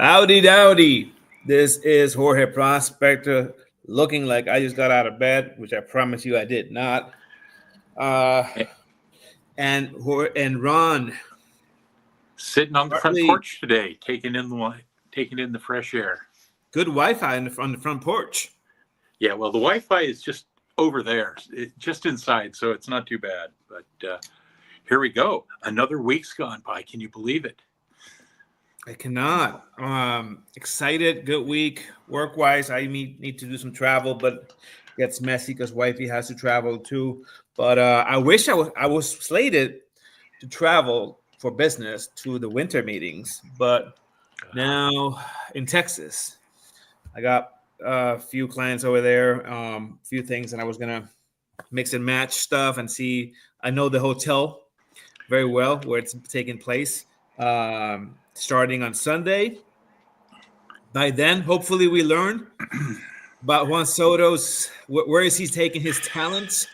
Howdy dowdy. This is Jorge Prospector looking like I just got out of bed, which I promise you I did not. Uh, and Ron. Sitting on the front porch today, taking in the fresh air. Good Wi-Fi on the front porch. Yeah, well, the Wi-Fi is just over there, just inside, so it's not too bad. But here we go. Another week's gone by. Can you believe it? I cannot. Excited. Good week. Work-wise, I need to do some travel, but it gets messy because wifey has to travel too. But I wish I was slated to travel for business to the winter meetings, but now in Texas, I got a few clients over there, a few things, and I was gonna mix and match stuff and see. I know the hotel very well where it's taking place. Starting on Sunday. By then, hopefully, we learn about Juan Soto's where is he taking his talents.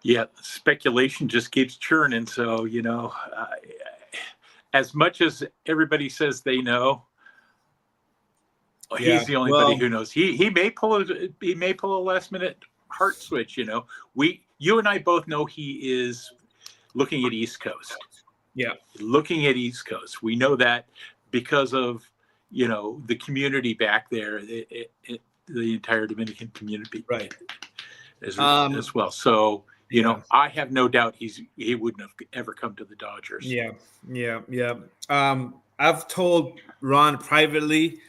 Yeah, speculation just keeps churning. So as much as everybody says they know, he's the only buddy who knows. He may pull a last minute heart switch. You and I both know he is looking at East Coast. Yeah, looking at East Coast, we know that because of the community back there, the entire Dominican community, right, as well. So I have no doubt he wouldn't have ever come to the Dodgers. Yeah. I've told Ron privately,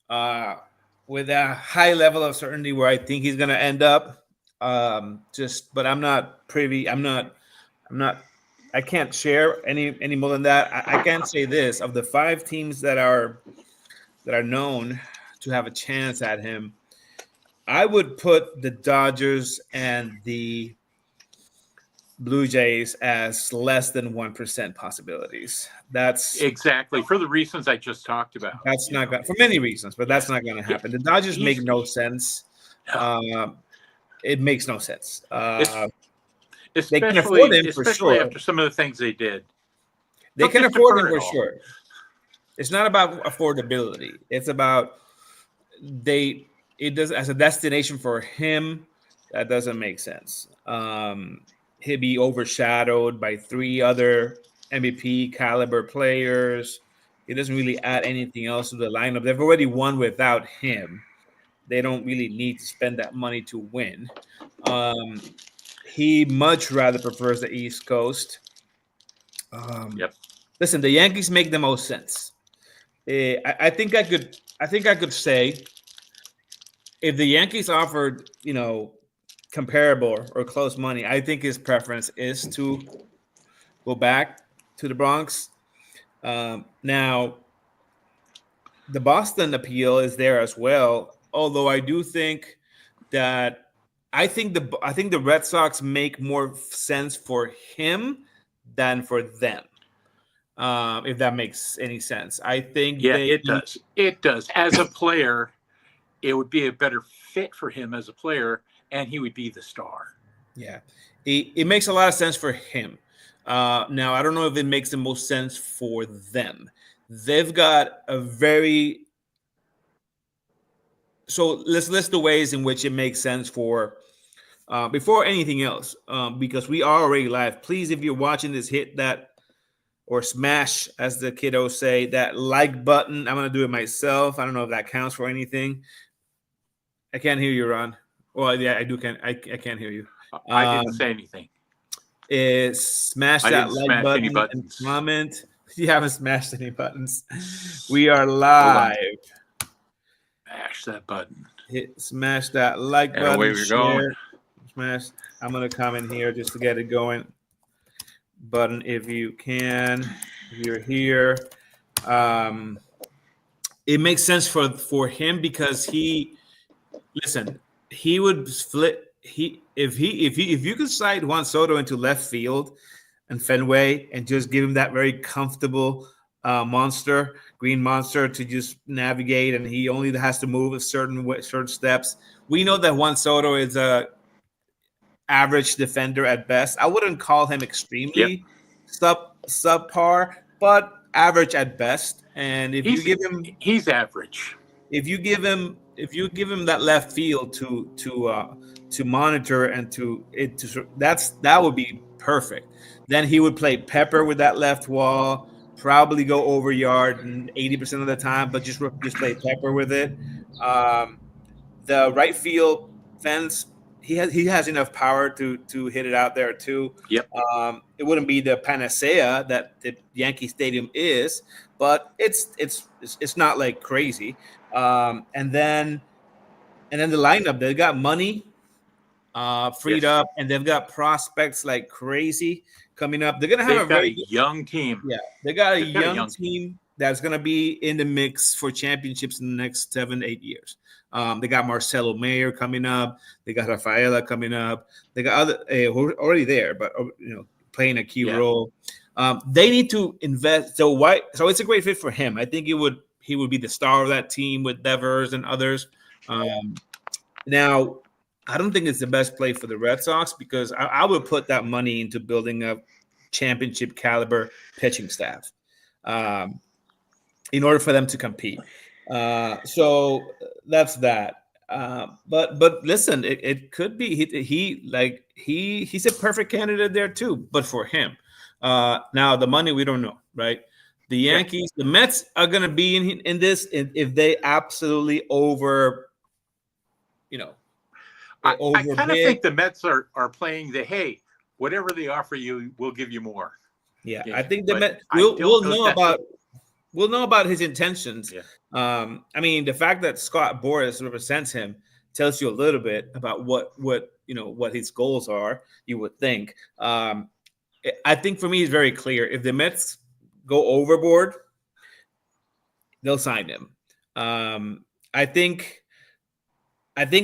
with a high level of certainty where I think he's going to end up. But I'm not privy. I'm not. I can't share any more than that. I can say this: of the 5 teams that are known to have a chance at him, I would put the Dodgers and the Blue Jays as less than 1% possibilities. That's exactly for the reasons I just talked about. That's not going for many reasons, but that's not going to happen. The Dodgers make no sense. It makes no sense. They can afford him for sure. After some of the things they did. They can afford him for sure. It's not about affordability. It's about it does as a destination for him, that doesn't make sense. He'll be overshadowed by 3 other MVP caliber players. He doesn't really add anything else to the lineup. They've already won without him. They don't really need to spend that money to win. He much rather prefers the East Coast. Listen, the Yankees make the most sense. I think I could say if the Yankees offered, comparable or close money, I think his preference is to go back to the Bronx. Now, the Boston appeal is there as well. Although I do think that. I think the Red Sox make more sense for him than for them. If that makes any sense. I think it does. It does. As a player, it would be a better fit for him as a player, and he would be the star. Yeah. It makes a lot of sense for him. Now, I don't know if it makes the most sense for them. They've got a very So let's list the ways in which it makes sense for before anything else, because we are already live. Please, if you're watching this, hit that or smash, as the kiddos say, that like button. I'm going to do it myself. I don't know if that counts for anything. I can't hear you, Ron. Well, yeah, I do. I can't hear you. I didn't say anything. Smash that like button and comment. You haven't smashed any buttons. We are live. Smash that button. Smash that like button. Away we're going. Smash. I'm going to comment here just to get it going. Button if you can. If you're here. It makes sense for him because he would split. If you could slide Juan Soto into left field and Fenway and just give him that very comfortable green monster to just navigate, and he only has to move a certain steps. We know that Juan Soto is a average defender at best. I wouldn't call him extremely subpar, but average at best. And if you He's give him he's average. if you give him that left field to monitor and that would be perfect. Then he would play pepper with that left wall, probably go over yard 80% of the time, but just play pepper with it. Um, the right field fence, he has enough power to hit it out there too. Yep. It wouldn't be the panacea that the Yankee Stadium is, but it's not like crazy. And then the lineup, they got money freed Yes. up, and they've got prospects like crazy coming up. They're gonna have They've a got very a good, young team. yeah. They got a They've got a young young team. team that's gonna be in the mix for championships in the next 7-8 years. They got Marcelo Mayer coming up. They got Rafaela coming up. They got other who are already there, but playing a key Yeah. role. They need to invest. So it's a great fit for him. I think he would be the star of that team with Devers and others. Now, I don't think it's the best play for the Red Sox because I would put that money into building a championship caliber pitching staff in order for them to compete. So that's that. But listen, it could be he's a perfect candidate there too. But for him, now the money we don't know, right? The Yeah. Yankees, the Mets are going to be in this if they absolutely you know I kind of overbid. think the Mets are playing the hey, whatever they offer you, we'll give you more Yeah, I game. think the But Met I don't know if that's we'll know about his intentions. yeah. I mean, the fact that Scott Boras represents him tells you a little bit about what his goals are. You would think. I think for me, it's very clear. If the Mets go overboard, they'll sign him. I think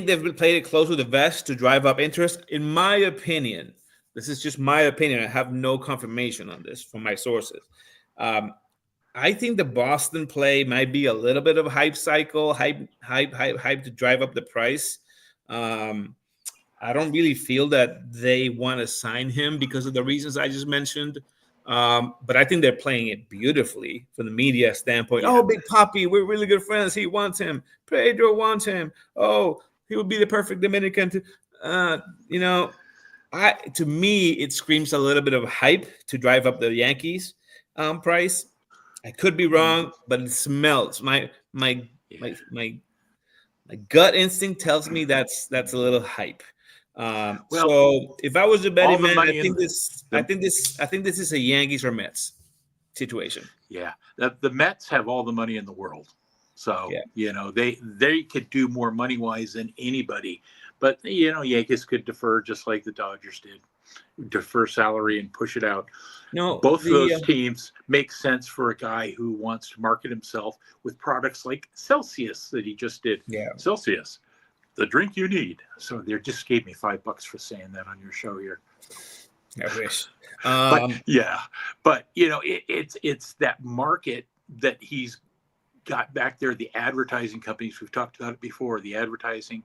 they've played it close with the vest to drive up interest. In my opinion, this is just my opinion. I have no confirmation on this from my sources. I think the Boston play might be a little bit of a hype cycle, hype to drive up the price. I don't really feel that they want to sign him because of the reasons I just mentioned. But I think they're playing it beautifully from the media standpoint. Yeah. Oh, Big Poppy, we're really good friends. He wants him. Pedro wants him. Oh, he would be the perfect Dominican. To me, it screams a little bit of hype to drive up the Yankees price. I could be wrong, but it smells. My gut instinct tells me that's a little hype. Well, So if I was a all betting the man, money in I the think this is a Yankees or Mets situation. yeah, the Mets have all the money in the world. So, Yeah. they could do more money wise than anybody. But, Yankees could defer just like the Dodgers did, defer salary and push it out. No, Both of the those teams make sense for a guy who wants to market himself with products like Celsius that he just did. yeah, Celsius, the drink you need. So they just gave me $5 for saying that on your show here. I wish. But it's that market that he's got back there. The advertising companies, we've talked about it before, the advertising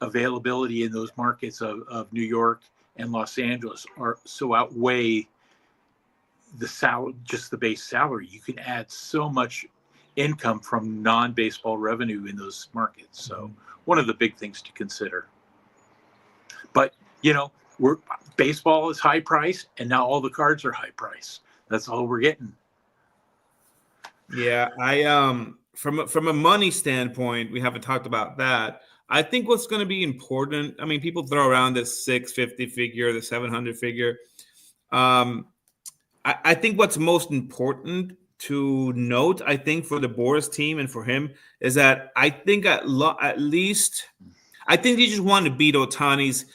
availability in those markets of New York and Los Angeles are so outweigh the salary, just the base salary. You can add so much income from non-baseball revenue in those markets. So one of the big things to consider. But baseball is high price, and now all the cards are high price. That's all we're getting. Yeah, I from a money standpoint, we haven't talked about that. I think what's going to be important. I mean, people throw around the 650 figure, the 700 figure. I think what's most important to note, I think for the Boris team and for him, is that I think at least, I think they just want to beat Ohtani's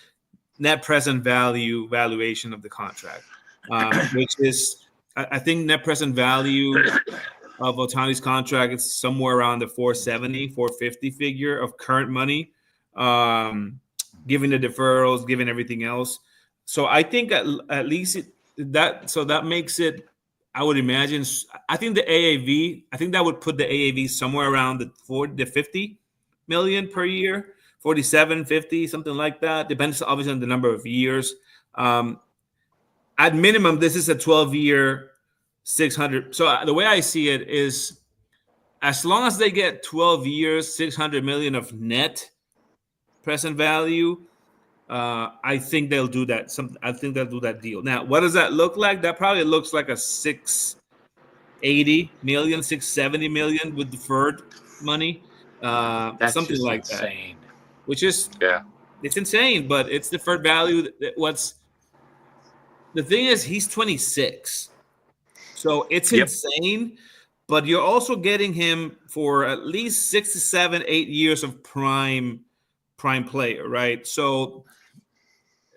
net present value valuation of the contract, which is, I think net present value of Ohtani's contract is somewhere around the 470, 450 figure of current money, given the deferrals, given everything else. So I think at least that makes it, I would imagine, I think the AAV, I think that would put the AAV somewhere around the 50 million per year, 47, 50, something like that. Depends obviously on the number of years. At minimum, this is a 12-year, 600. So the way I see it is, as long as they get 12 years, 600 million of net present value, I think they'll do that. I think they'll do that deal. Now, what does that look like? That probably looks like a 680 million, 670 million with deferred money, That's something just like that. insane. Which is, Yeah. it's insane, but it's deferred value. What's the thing is, he's 26, so it's Yep. insane. But you're also getting him for at least 6 to 7, 8 years of prime player, right? So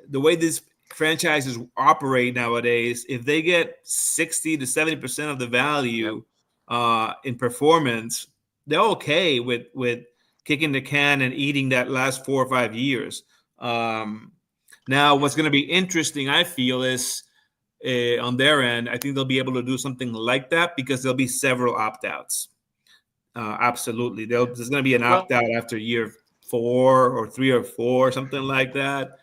the way these franchises operate nowadays, if they get 60 to 70% of the value in performance, they're okay with kicking the can and eating that last 4 or 5 years. Now, what's going to be interesting, I feel, is on their end, I think they'll be able to do something like that because there'll be several opt-outs. Absolutely. There's going to be an opt-out after year 4 or 3 or 4, something like that.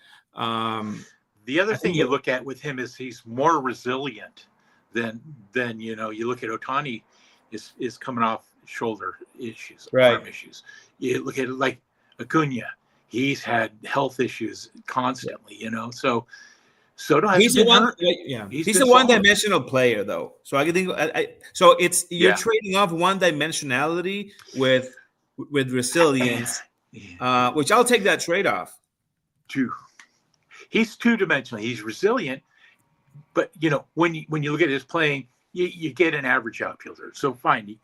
The other thing you look at with him is he's more resilient than you look at Ohtani is coming off shoulder issues, arm issues. You look at it like Acuna, he's had health issues constantly, so he's the one. He's a one-dimensional player, though. So I think so. It's you're trading off one-dimensionality with resilience, which I'll take that trade-off. He's two-dimensional. He's resilient, but when you look at his playing, you get an average outfielder. So fine,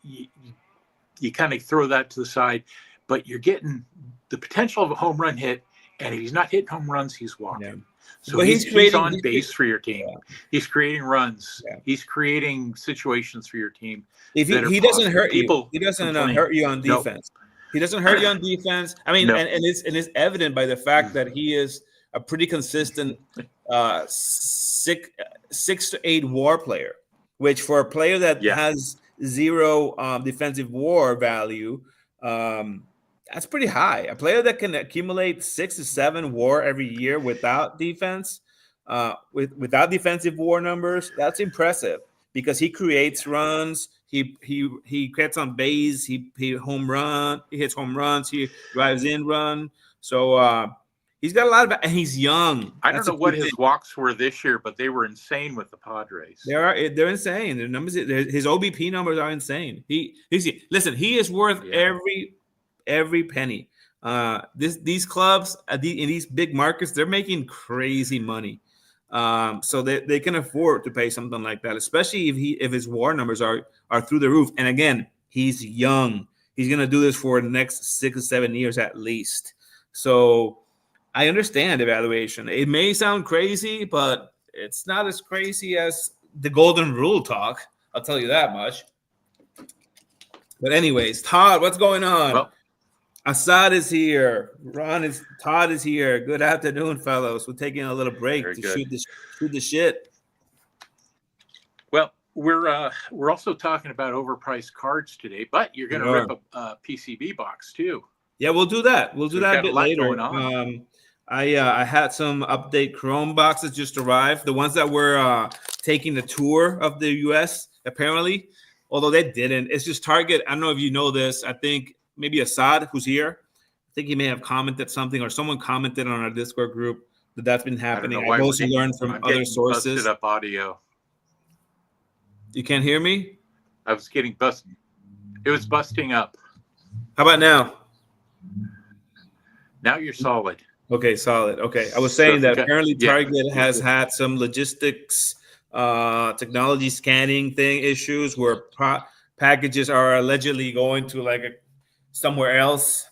you kind of throw that to the side, but you're getting the potential of a home run hit, and if he's not hitting home runs, he's walking. Yeah. So he's on base for your team. Yeah. He's creating runs. Yeah. He's creating situations for your team. If he doesn't hurt you, he doesn't hurt you on defense. Nope. He doesn't hurt you on defense. I mean, and it's evident by the fact that he is a pretty consistent 6 to 8 WAR player, which for a player that has 0 defensive WAR value, that's pretty high. A player that can accumulate 6 to 7 WAR every year without defense, without defensive WAR numbers, that's impressive because he creates runs. He gets on base. He hits home runs. He drives in run. So he's got a lot of, and he's young. I don't know what his walks were this year, but they were insane with the Padres. They're insane. The numbers, his OBP numbers are insane. He is worth every penny. These clubs in these big markets, they're making crazy money. So they can afford to pay something like that, especially if his WAR numbers are through the roof. And again, he's young. He's gonna do this for the next 6 or 7 years at least. So I understand evaluation. It may sound crazy, but it's not as crazy as the golden rule talk. I'll tell you that much. But anyways, Todd, what's going on? Well, Assad is here. Todd is here. Good afternoon, fellows. We're taking a little break to shoot the shit. Well, we're also talking about overpriced cards today, but you're going to rip a PCB box too. Yeah, we'll do that. We'll do that a bit later. I had some update Chrome boxes just arrived. The ones that were taking the tour of the U.S. apparently, although they didn't. It's just Target. I don't know if you know this. I think maybe Assad, who's here, I think he may have commented something, or someone commented on our Discord group that's been happening. I've also learned from other sources. Busted up audio. You can't hear me? I was getting busted. It was busting up. How about now? Now you're solid. Okay, solid. Okay. I was saying that apparently Target has had some logistics, technology scanning issues where packages are allegedly going to somewhere else.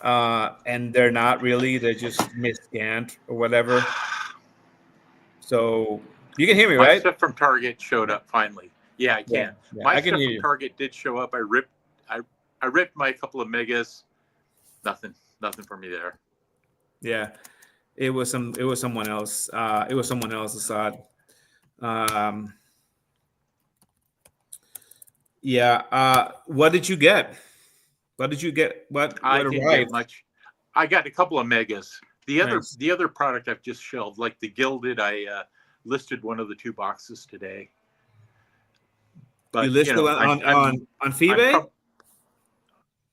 And they're not really, they're just misscanned or whatever. So you can hear me, right? My stuff from Target showed up finally. Yeah, I can. Yeah, my stuff from Target did show up. I ripped my couple of megas. Nothing for me there. Yeah. It was someone else. Assad. What did you get? What I didn't get much. I got a couple of megas. The other product I've just shelved, like the Gilded, I listed one of the 2 boxes today. You But listed on I'm Feebay?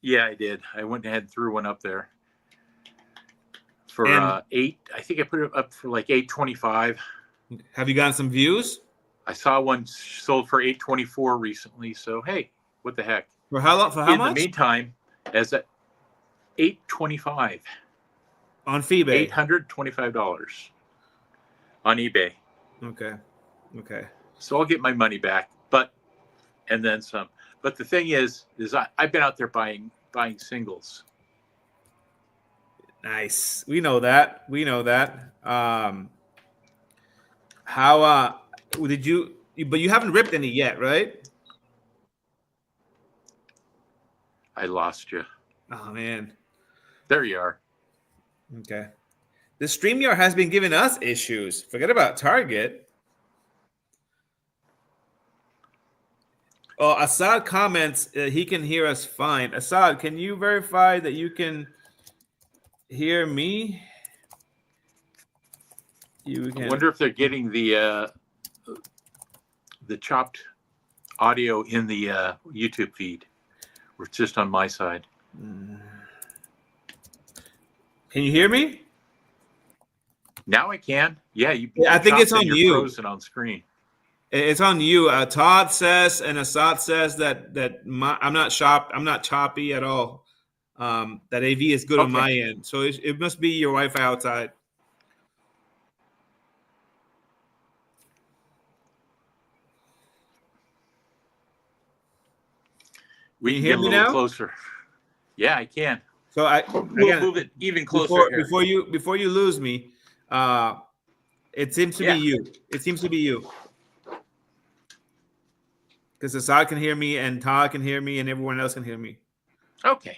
yeah, I did. I went ahead and threw one up there for And eight. I think I put it up for like 825. have you gotten some views? I saw one sold for 824 recently. So hey, what the heck? For how long? For how In the much? meantime, as at 825, On Feebay. $825 on eBay. Okay. Okay. So I'll get my money back, and then some. But the thing is I've been out there buying singles. Nice. We know that. We know that. How did you? But you haven't ripped any yet, right? I lost you. Oh man. There you are. Okay. The StreamYard has been giving us issues. Forget about Target. Oh, Assad comments he can hear us fine. Assad, can you verify that you can hear me? You I can. wonder if they're getting the chopped audio in the YouTube feed, or it's just on my side. Can you hear me? Now I can. Yeah, I think it's on you're you. frozen on screen. It's on you. Todd says and Assad says that I'm not choppy at all. That AV is good on my end, so it must be your Wi-Fi outside. We can can hear get a me little now? Closer. Yeah, I can. So We'll move it even closer before you lose me. It seems to be you. It seems to be you. Because Assad can hear me and Todd can hear me and everyone else can hear me. Okay.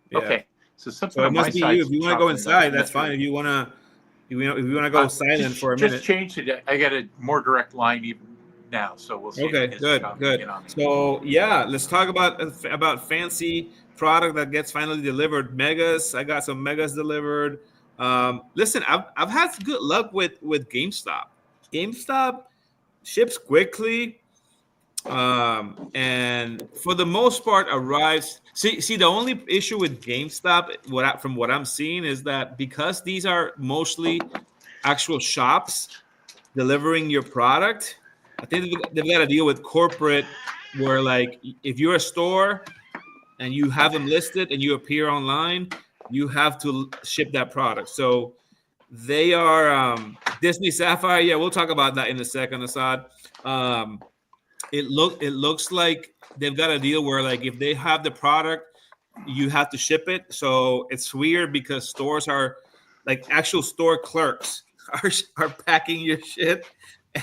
Yeah. Okay. So it must be you. If you want to go inside, that's fine. If you want to go silent for a minute. Just change it. I got a more direct line even now, so we'll see. Okay, good. So yeah, let's talk about fancy product that gets finally delivered. Megas. I got some megas delivered. Listen, I've had good luck with GameStop. GameStop ships quickly. And for the most part arrives. See, the only issue with GameStop, from what I'm seeing, is that because these are mostly actual shops delivering your product, I think they've got to deal with corporate, where like if you're a store and you have them listed and you appear online, you have to ship that product. So they are Disney Sapphire. Yeah, we'll talk about that in a second, Assad. It looks like they've got a deal where like if they have the product, you have to ship it. So it's weird because stores are like actual store clerks are packing your shit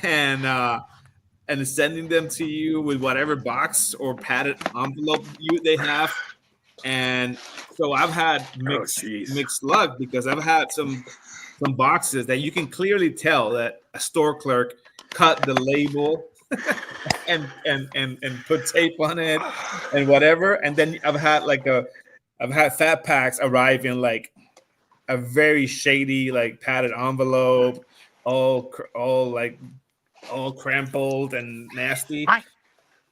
and sending them to you with whatever box or padded envelope they have. And so I've had mixed luck because I've had some boxes that you can clearly tell that a store clerk cut the label and put tape on it and whatever. And then I've had fat packs arrive in like a very shady like padded envelope, all crumpled and nasty.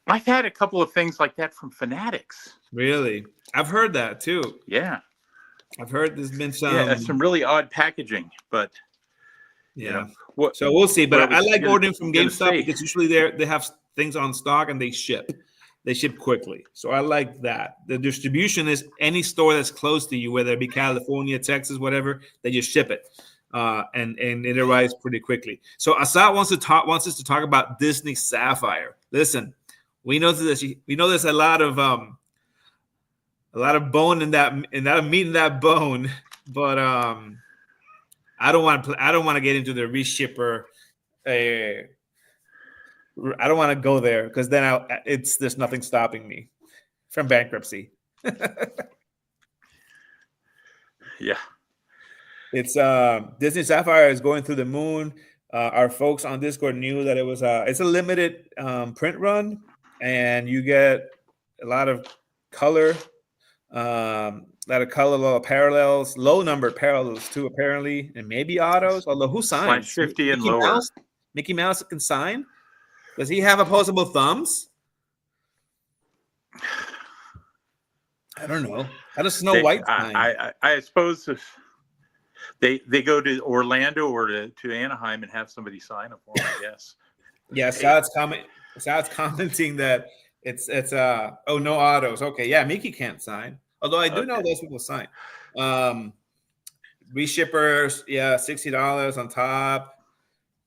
I've had a couple of things like that from Fanatics. Really? I've heard that too. Yeah. I've heard there's been some really odd packaging, but yeah. So we'll see. But I like ordering from GameStop because usually they have things on stock and they ship quickly. So I like that. The distribution is any store that's close to you, whether it be California, Texas, whatever, they just ship it. And it arrives pretty quickly. So Assad wants us to talk about Disney Sapphire. Listen, we know there's a lot of bone in that meat in that bone, but I don't want to get into the reshipper. I don't want to go there because then there's nothing stopping me from bankruptcy. Yeah. It's Disney Sapphire is going through the moon. Our folks on Discord knew that it's a limited print run, and you get a lot of color, a lot of parallels, low numbered parallels too, apparently, and maybe autos. Although who signs? /50 and lower. Mickey Mouse can sign. Does he have opposable thumbs? I don't know. How does Snow White sign? I suppose if they go to Orlando or to Anaheim and have somebody sign them for them, I guess. Yeah, Sad's commenting that it's oh, no autos. Okay, yeah, Mickey can't sign. Although I do know those people sign. Reshippers, yeah, $60 on top.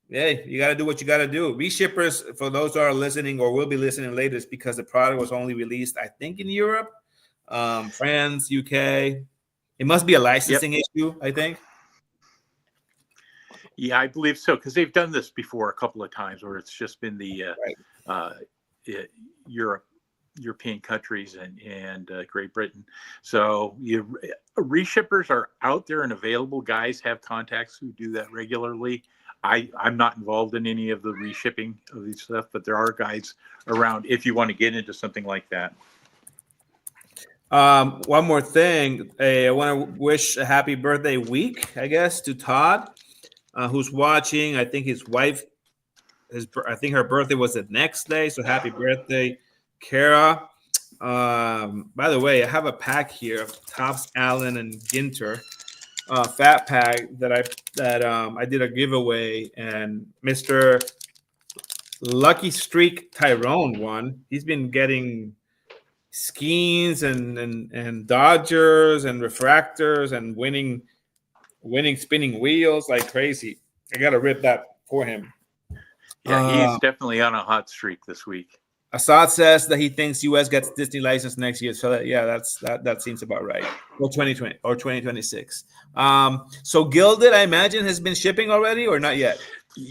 Hey, you got to do what you got to do. Reshippers, for those who are listening or will be listening later, is because the product was only released, I think, in Europe, France, UK. It must be a licensing issue, I think. Yeah, I believe so, because they've done this before a couple of times where it's just been the European countries and Great Britain. So reshippers are out there and available. Guys have contacts who do that regularly. I'm not involved in any of the reshipping of these stuff, but there are guys around if you want to get into something like that. One more thing. I want to wish a happy birthday week, I guess, to Todd, who's watching. I think his wife, I think her birthday was the next day. So happy birthday, Kara. By the way, I have a pack here of Topps, Allen, and Ginter. Fat pack that I did a giveaway, and Mr. Lucky Streak Tyrone won. He's been getting Skeens and Dodgers and refractors and winning spinning wheels like crazy. I gotta rip that for him. Yeah, he's definitely on a hot streak this week. Assad says that he thinks US gets Disney license next year. So that seems about right. Or 2020 or 2026. So Gilded, I imagine, has been shipping already or not yet?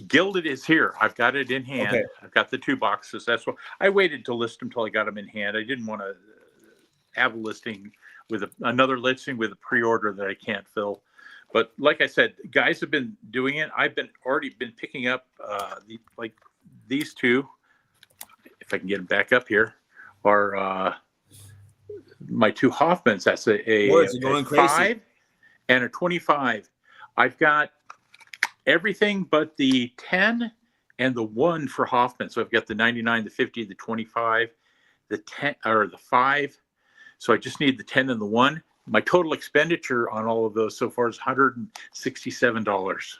Gilded is here. I've got it in hand. Okay. I've got the 2 boxes. That's what I waited to list them until I got them in hand. I didn't want to have a listing with another listing with a pre-order that I can't fill. But like I said, guys have been doing it. I've already been picking up these 2. If I can get them back up here, are my 2 Hoffmans. That's a 5 and a 25. I've got everything but the 10 and the 1 for Hoffman. So I've got the 99, the 50, the 25, the 10 or the 5. So I just need the 10 and the 1. My total expenditure on all of those so far is $167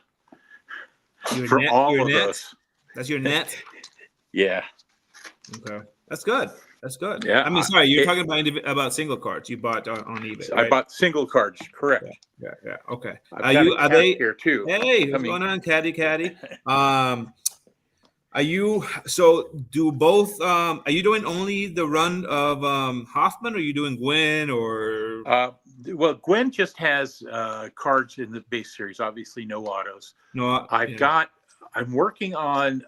for all of those. That's your net. Yeah. Okay, that's good. That's good. Yeah. I mean, sorry, you're talking about single cards you bought on eBay. Right? I bought single cards. Correct. Yeah. Okay. Are they here too? Hey, what's going on, Caddy? Are you? So, do both? Are you doing only the run of Hoffman, or are you doing Gwynn or? Well, Gwynn just has cards in the base series. Obviously, no autos. No, I'm working on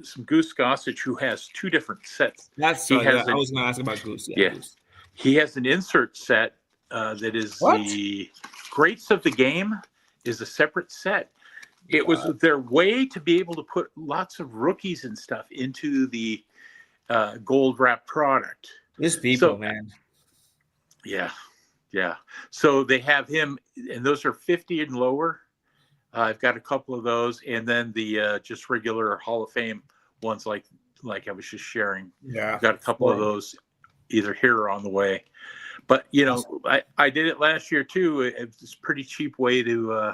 some Goose Gossage, who has 2 different sets. I was going to ask about Goose. Yeah. Goose. He has an insert set that is the Greats of the Game is a separate set. It was their way to be able to put lots of rookies and stuff into the gold wrap product. These people, man. Yeah. So they have him, and those are 50 and lower. I've got a couple of those, and then the just regular Hall of Fame ones, like I was just sharing. Yeah, I've got a couple of those either here or on the way. But I did it last year too. It's a pretty cheap way to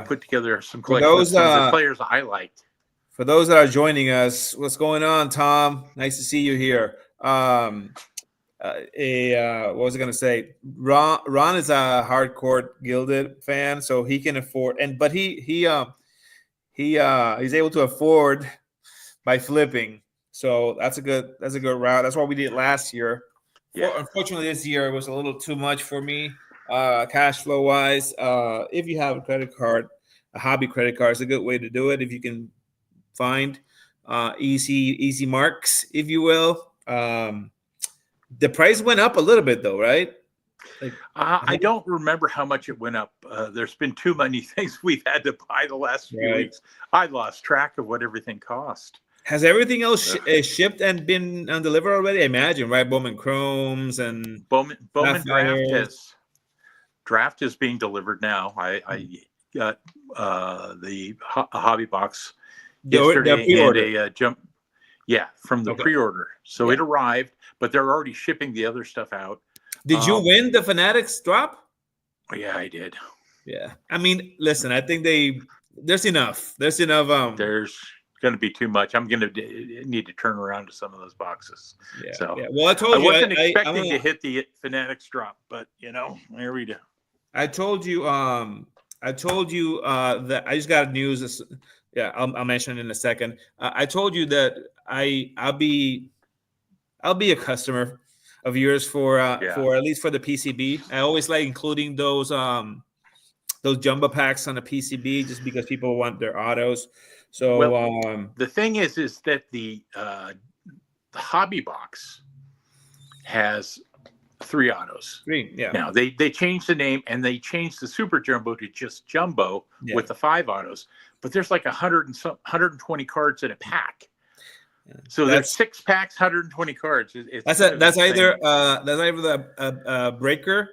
put together some collections of the players I liked. For those that are joining us, what's going on, Tom? Nice to see you here. What was I going to say? Ron is a hardcore Gilded fan, so he can afford, but he's able to afford by flipping. So that's a good route. That's what we did last year. Yeah. Unfortunately, this year it was a little too much for me, cash flow wise. If you have a credit card, a hobby credit card is a good way to do it. If you can find easy marks, if you will. The price went up a little bit, though, right? I don't remember how much it went up. There's been too many things we've had to buy the last few weeks. I lost track of what everything cost. Has everything else shipped and been delivered already? I imagine, right? Bowman Chromes and Bowman Draft is being delivered now. I got the hobby box yesterday and a jump. Yeah, from the Okay. pre-order. So Yeah. it arrived, but they're already shipping the other stuff out. Did you win the Fanatics drop? Yeah, I did. Yeah. I mean, listen, I think there's enough. There's enough. There's going to be too much. I'm going to need to turn around to some of those boxes. Yeah. So Yeah. Well, I told I you, wasn't expecting to hit the Fanatics drop, but there we go. I told you. That I just got news. Yeah, I'll mention it in a second. I told you that I'll be a customer of yours for at least for the PCB. I always like including those jumbo packs on the PCB just because people want their autos. So the thing is that the hobby box has 3 autos. 3, yeah. Now they changed the name and they changed the Super Jumbo to just Jumbo with the 5 autos. But there's like 120 cards in a pack. Yeah. So there's 6 packs, 120 cards. That's either a breaker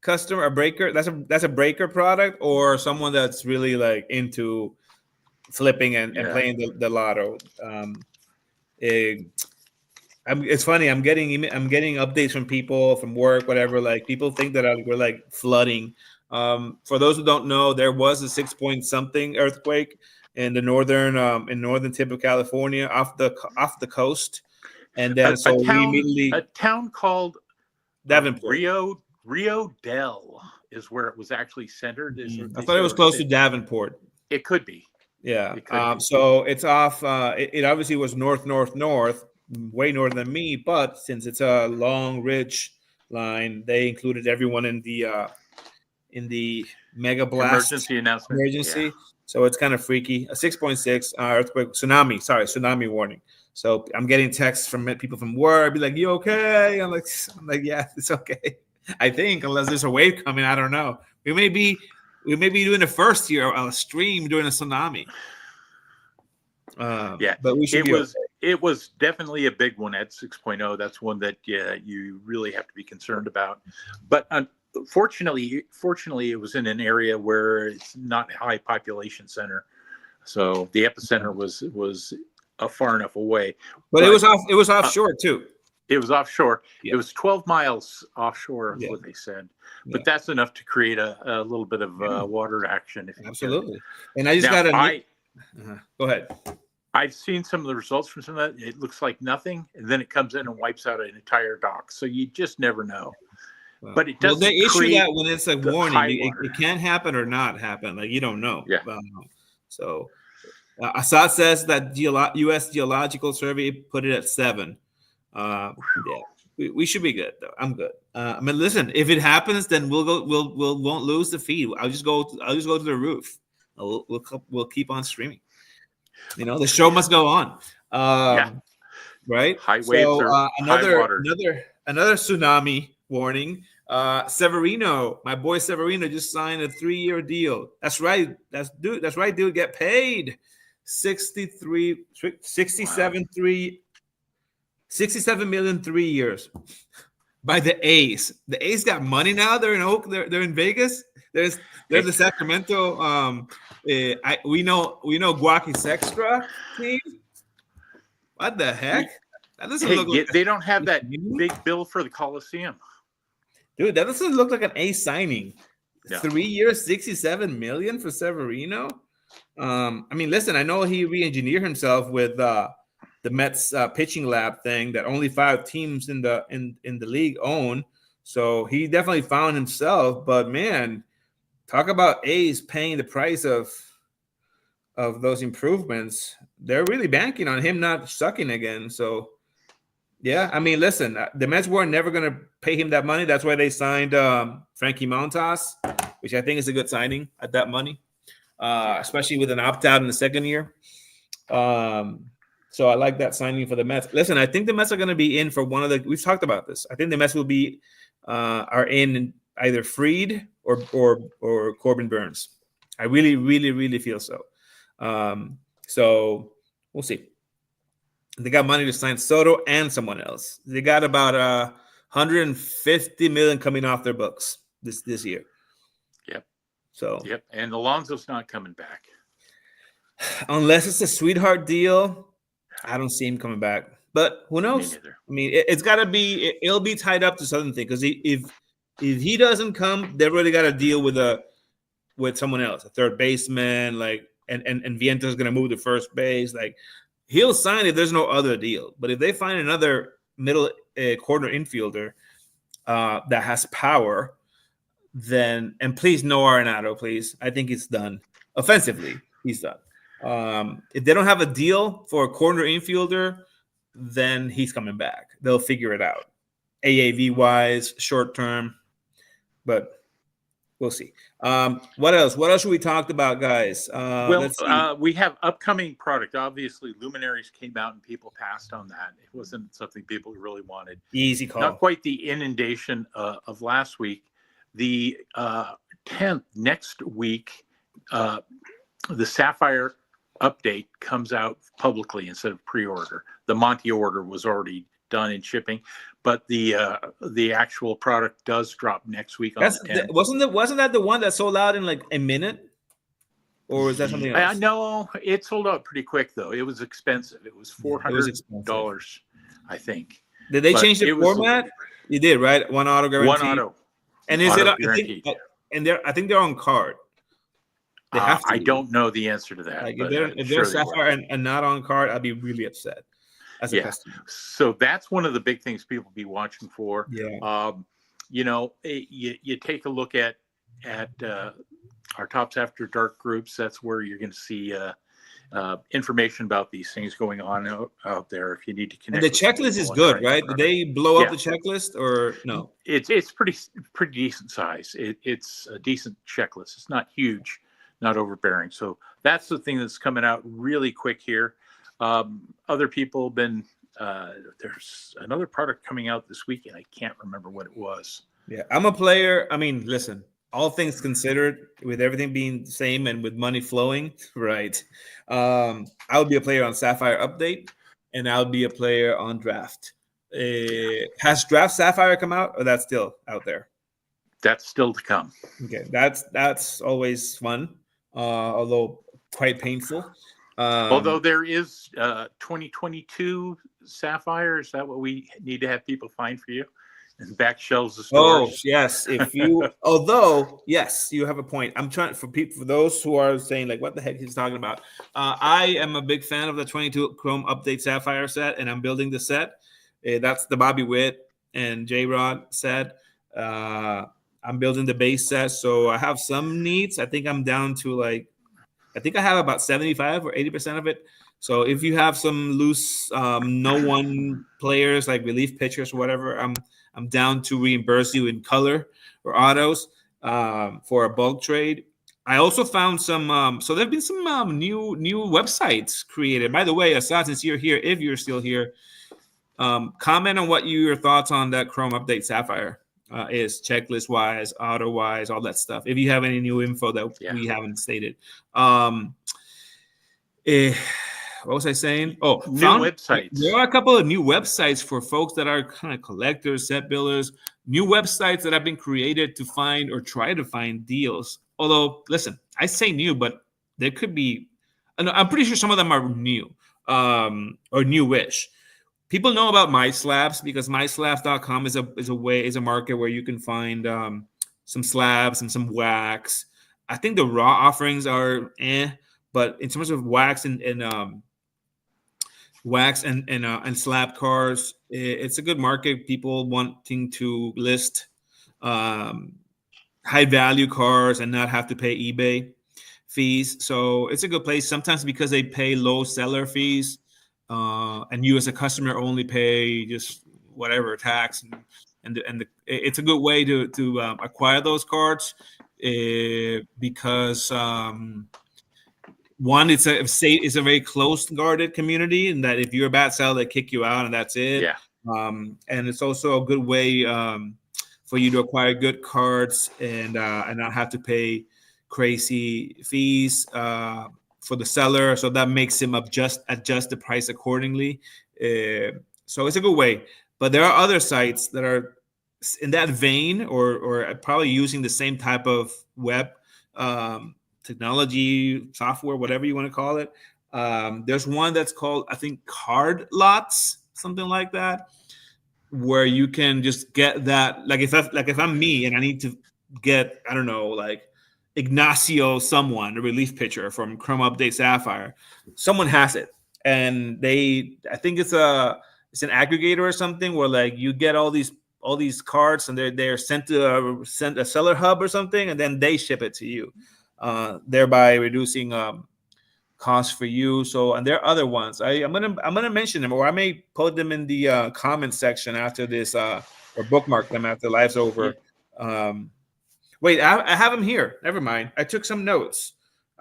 customer, a breaker. That's a breaker product, or someone that's really like into flipping and playing the lotto. It's funny. I'm getting updates from people from work, whatever. Like people think that we're like flooding. For those who don't know, there was a 6 point something earthquake in the northern tip of California, off the coast, and then a town called Davenport. Rio Del is where it was actually centered. I thought it was close to Davenport. It could be. Yeah. So it's off. It obviously was north, way north than me. But since it's a long ridge line, they included everyone in the mega blast emergency announcement. Yeah. So it's kind of freaky. A 6.6 earthquake, tsunami warning. So I'm getting texts from people from work, be like, "You okay?" I'm like, "Yeah, it's okay." I think, unless there's a wave coming, I don't know. We may be doing the first year a stream during a tsunami. But we should it was definitely a big one at 6.0. That's one that you really have to be concerned about. But fortunately, it was in an area where it's not a high population center, so the epicenter was far enough away. But it was offshore too. It was offshore. Yeah. It was 12 miles offshore, is what they said. But that's enough to create a little bit of water action. Absolutely. And I just go ahead. I've seen some of the results from some of that. It looks like nothing, and then it comes in and wipes out an entire dock. So you just never know. Well, but it doesn't. They issue that when it's a warning. It can happen or not happen. Like you don't know. Yeah. So Assad says that U.S. Geological Survey put it at 7. We should be good though. I'm good. I mean, listen, if it happens, then we won't lose the feed. I'll just go to the roof. We'll keep on streaming. The show must go on. Right. High waves or high water. Another tsunami warning. Severino, my boy Severino, just signed a 3-year deal. That's right. That's right, dude. Get paid 67 million 3 years by the A's. The A's got money now. They're in they're in Vegas. There's the Sacramento. We know Guacky Sextra team. What the heck? That doesn't look like they don't have that big bill for the Coliseum. Dude, that doesn't look like an A signing. Yeah. 3 years, 67 million for Severino. I mean, listen, I know he re-engineered himself with the Mets pitching lab thing that only 5 teams in the league own. So he definitely found himself. But man, talk about A's paying the price of those improvements. They're really banking on him not sucking again. So yeah, I mean, listen, the Mets were never going to pay him that money. That's why they signed Frankie Montas, which I think is a good signing at that money, especially with an opt-out in the second year. So I like that signing for the Mets. Listen, I think the Mets are going to be in for one of the – we've talked about this. I think the Mets will be are in either Fried or Corbin Burns. I really, really, really feel so. So we'll see. They got money to sign Soto and someone else. They got about 150 million coming off their books this year. Yep. So. Yep. And Alonso's not coming back unless it's a sweetheart deal. I don't see him coming back. But who Me knows? neither. I mean, it's got to be. It'll be tied up to something because if he doesn't come, they really got to deal with someone else, a third baseman, like and Vienta's going to move to first base. Like he'll sign if there's no other deal. But if they find another middle corner infielder that has power, then and please no Arenado, please. I think it's done offensively. He's done. If they don't have a deal for a corner infielder, then he's coming back. They'll figure it out, AAV wise, short term, but we'll see. What else? What else should we talk about, guys? Let's see. We have upcoming product. Obviously, Luminaries came out and people passed on that. It wasn't something people really wanted. Easy call. Not quite the inundation of last week. The 10th, next week, the Sapphire update comes out publicly instead of pre-order. The Monty order was already done in shipping, but the actual product does drop next week on the 10th. Wasn't that the one that sold out in like a minute? Or is that something else? No, it sold out pretty quick though. It was expensive. It was $400, I think. Did they change the format? You did, right? One auto guarantee. One auto. And is it? I think they're on card. They have to. I don't know the answer to that. Like if they're Sapphire and not on card, I'd be really upset as a customer. So that's one of the big things people be watching for. Yeah. You take a look at our Tops After Dark groups. That's where you're going to see information about these things going on out there. If you need to connect, and the checklist is good, right? Did they blow up the checklist or no? It's pretty decent size. It's a decent checklist. It's not huge, not overbearing. So that's the thing that's coming out really quick here. Other people have been there's another product coming out this week, and I can't remember what it was. Yeah, I'm a player. I mean, listen. All things considered, with everything being the same and with money flowing, right? I would be a player on Sapphire Update, and I would be a player on Draft. Has Draft Sapphire come out, or that's still out there? That's still to come. Okay, that's always fun, although quite painful. Although there is 2022 Sapphire, is that what we need to have people find for you? And back shelves of stores. Oh yes, if you although yes, you have a point. I'm trying for those who are saying like what the heck he's talking about. I am a big fan of the 22 Chrome Update Sapphire set, and I'm building the set. That's the Bobby Witt and J Rod set. I'm building the base set, so I have some needs. I think I'm down to I have about 75 or 80% of it. So if you have some loose no one players like relief pitchers or whatever, I'm down to reimburse you in color or autos for a bulk trade. I also found some. So there've been some new websites created. By the way, Asad, since you're here, if you're still here, comment on what your thoughts on that Chrome Update Sapphire is, checklist wise, auto wise, all that stuff. If you have any new info that we haven't stated. What was I saying? Oh, new websites. There are a couple of new websites for folks that are kind of collectors, set builders, new websites that have been created to find or try to find deals. Although, listen, I say new, but there could be, I'm pretty sure some of them are new or newish. People know about MySlabs because MySlabs.com is a market where you can find some slabs and some wax. I think the raw offerings are but in terms of wax and slab cars, it's a good market. People wanting to list high value cars and not have to pay eBay fees. So it's a good place. Sometimes because they pay low seller fees, and you as a customer only pay just whatever tax, and it's a good way to acquire those cards because. One, it's a very close guarded community, and that if you're a bad seller, they kick you out, and that's it. Yeah. And it's also a good way for you to acquire good cards and not have to pay crazy fees for the seller. So that makes him adjust the price accordingly. So it's a good way. But there are other sites that are in that vein, or probably using the same type of web. Technology, software, whatever you want to call it, There's one that's called, I think, Card Lots, something like that, where you can just get that. Like if I'm me and I need to get, I don't know, like Ignacio someone, a relief pitcher from Chrome Update Sapphire, someone has it, and I think it's an aggregator or something where like you get all these cards and they're sent to a seller hub or something, and then they ship it to you, thereby reducing cost for you. So, and there are other ones. I'm gonna mention them, or I may put them in the comment section after this, or bookmark them after life's Yeah. over. Wait, I have them here. Never mind. I took some notes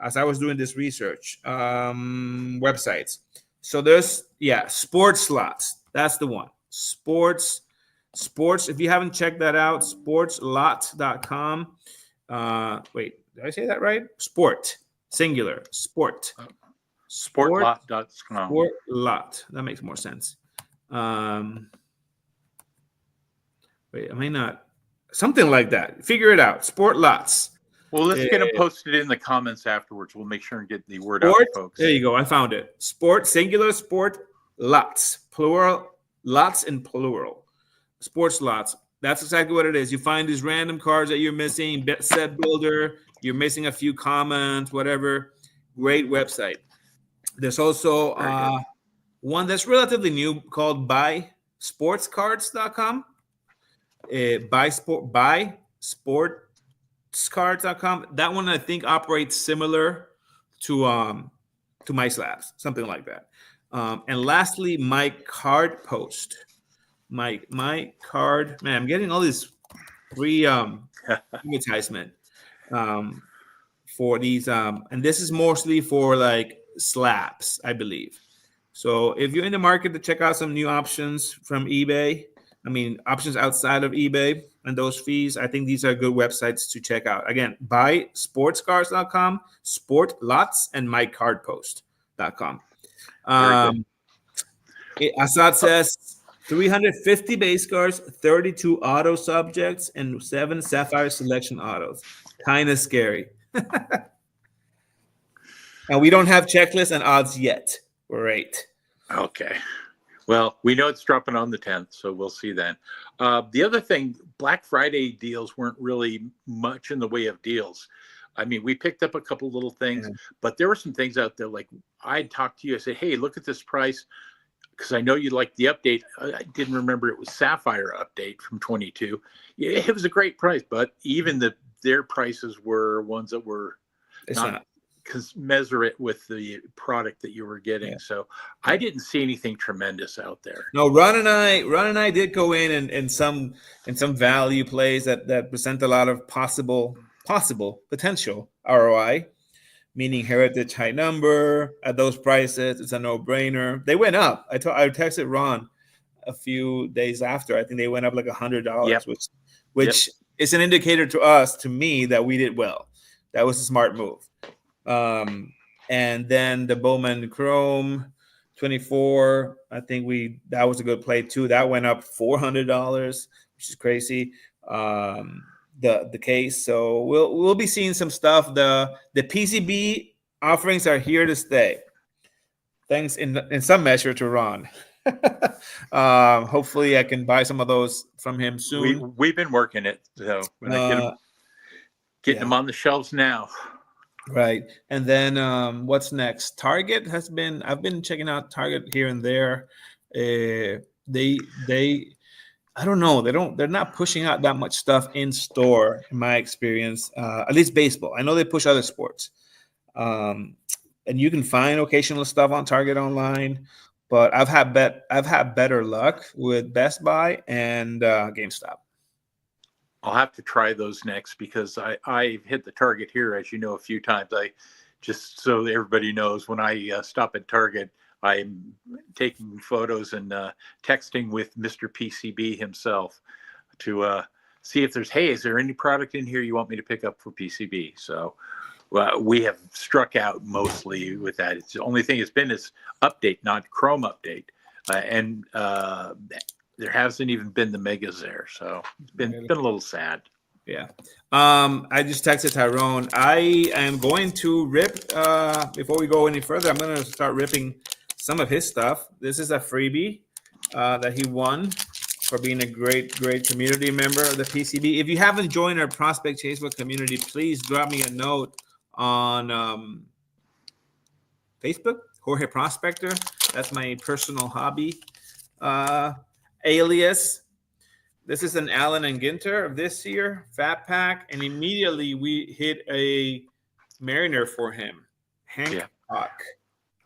as I was doing this research. Websites. So there's sports slots. That's the one. Sports. If you haven't checked that out, sportslot.com. Wait, did I say that right? Sport, singular, sport. Sportlot.com. Sport lot. That makes more sense. Wait, am I not? Something like that. Figure it out. Sport lots. Well, let's get them posted in the comments afterwards. We'll make sure and get the word out Sport. to folks. There you go. I found it. Sport, singular, sport lots, plural, lots in plural. Sports lots. That's exactly what it is. You find these random cards that you're missing, set builder, you're missing a few comments, whatever. Great website. There's also one that's relatively new called buysportscards.com. Buysportscards.com. That one I think operates similar to My Slabs, something like that. And lastly, My Card Post. My card, man, I'm getting all these free advertisement for these, and this is mostly for like slabs, I believe. So if you're in the market to check out some new options from eBay, I mean options outside of eBay and those fees, I think these are good websites to check out. Again, buysportscards.com, sportlots, and mycardpost.com. Assad says 350 base cards, 32 auto subjects, and 7 Sapphire Selection autos. Kind of scary. And we don't have checklists and odds yet. Great. Okay. Well, we know it's dropping on the 10th, so we'll see then. The other thing, Black Friday deals weren't really much in the way of deals. I mean, we picked up a couple little things, but there were some things out there. Like I'd talk to you, I say, hey, look at this price, because I know you like the update. I didn't remember it was Sapphire update from 22. Yeah, it was a great price, but even their prices were ones that were not commensurate with the product that you were getting. So I didn't see anything tremendous out there. No, Ron and I did go in some value plays that present a lot of possible potential ROI, meaning heritage high number at those prices. It's a no-brainer. They went up. I texted Ron a few days after. I think they went up like $100, which is an indicator to me that we did well. That was a smart move. And then the Bowman Chrome 24, I think that was a good play too. That went up $400, which is crazy. The case. So we'll be seeing some stuff. The PCB offerings are here to stay. Thanks in some measure to Ron. Hopefully I can buy some of those from him soon. We've been working it, so when I getting them on the shelves now. Right. And then what's next? I've been checking out Target here and there. They I don't know. They're not pushing out that much stuff in store, in my experience. At least baseball. I know they push other sports. And you can find occasional stuff on Target online, but I've had better luck with Best Buy and GameStop. I'll have to try those next, because I've hit the Target here, as you know, a few times. I just so everybody knows, when I stop at Target, I'm taking photos and texting with Mr. PCB himself to see if is there any product in here you want me to pick up for PCB? So we have struck out mostly with that. It's the only thing it's been is update, not Chrome update. And there hasn't even been the megas there. So it's been a little sad. Yeah. I just texted Tyrone. I am going to rip before we go any further. I'm going to start ripping some of his stuff. This is a freebie that he won for being a great community member of the PCB. If you haven't joined our Prospect Chasebook community, please drop me a note on Facebook, Jorge Prospector. That's my personal hobby alias. This is an Allen and Ginter of this year, Fat Pack, and immediately we hit a Mariner for him, Hancock.